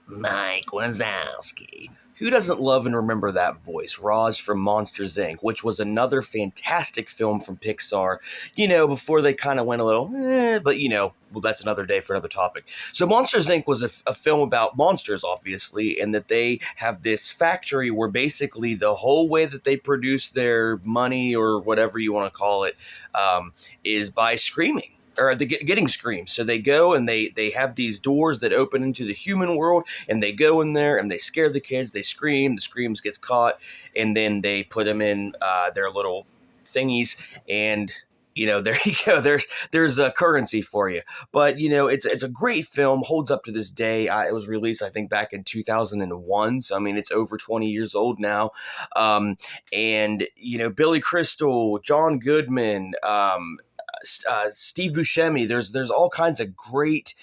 Mike Wazowski. Who doesn't love and remember that voice? Roz from Monsters Inc., which was another fantastic film from Pixar, before they kind of went a little, but well, that's another day for another topic. So Monsters Inc. was a film about monsters, obviously, and that they have this factory where basically the whole way that they produce their money or whatever you want to call it is by screaming or getting screams. So they go and they have these doors that open into the human world, and they go in there and they scare the kids. They scream. The screams gets caught, and then they put them in their little thingies, and there you go. There's a currency for you. But it's a great film. Holds up to this day. It was released, I think, back in 2001. So I mean, it's over 20 years old now. And Billy Crystal, John Goodman. Steve Buscemi. There's all kinds of great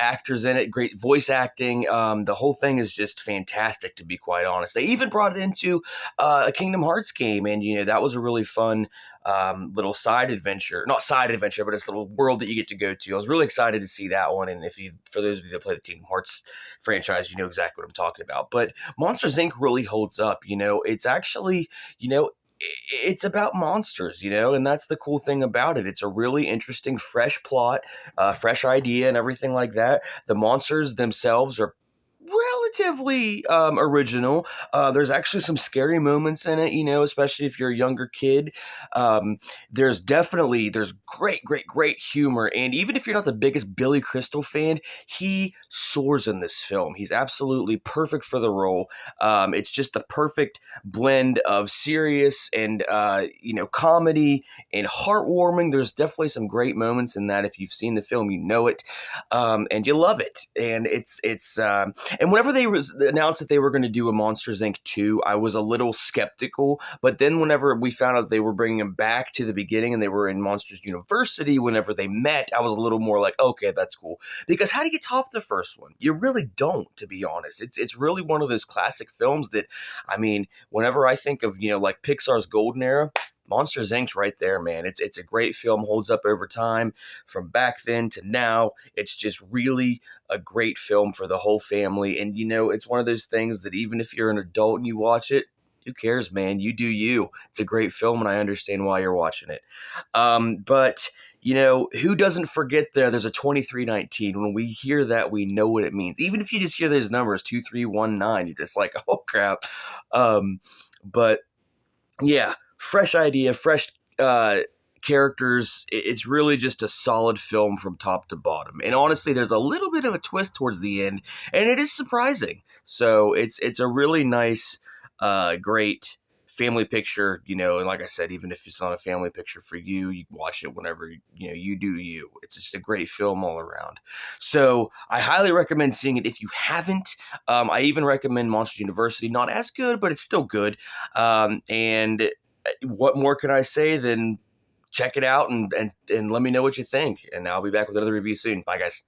actors in it, great voice acting. The whole thing is just fantastic, to be quite honest. They even brought it into a Kingdom Hearts game, and that was a really fun little side adventure. Not side adventure, but it's a little world that you get to go to. I was really excited to see that one, and for those of you that play the Kingdom Hearts franchise, you know exactly what I'm talking about. But Monsters Inc. really holds up. It's actually, it's about monsters, and that's the cool thing about it. It's a really interesting, fresh plot, fresh idea, and everything like that. The monsters themselves are relatively original. There's actually some scary moments in it, especially if you're a younger kid. There's great humor, and even if you're not the biggest Billy Crystal fan, he soars in this film. He's absolutely perfect for the role. It's just the perfect blend of serious and comedy and heartwarming. There's definitely some great moments in that. If you've seen the film, you know it, and you love it. And it's and whenever they announced that they were going to do a Monsters Inc. 2, I was a little skeptical. But then whenever we found out they were bringing them back to the beginning and they were in Monsters University, whenever they met, I was a little more like, okay, that's cool. Because how do you top the first one? You really don't, to be honest. It's really one of those classic films that, I mean, whenever I think of, like Pixar's golden era, Monsters Inc.'s right there, man. It's a great film, holds up over time from back then to now. It's just really a great film for the whole family. And, it's one of those things that even if you're an adult and you watch it, who cares, man? You do you. It's a great film, and I understand why you're watching it. But who doesn't forget there's a 2319. When we hear that, we know what it means. Even if you just hear those numbers, 2319, you're just like, oh, crap. But, yeah. Fresh idea, fresh characters. It's really just a solid film from top to bottom. And honestly, there's a little bit of a twist towards the end, and it is surprising. So it's a really nice, great family picture, and like I said, even if it's not a family picture for you, you watch it whenever, you do you. It's just a great film all around. So I highly recommend seeing it if you haven't. I even recommend Monsters University. Not as good, but it's still good. And what more can I say than check it out and let me know what you think. And I'll be back with another review soon. Bye, guys.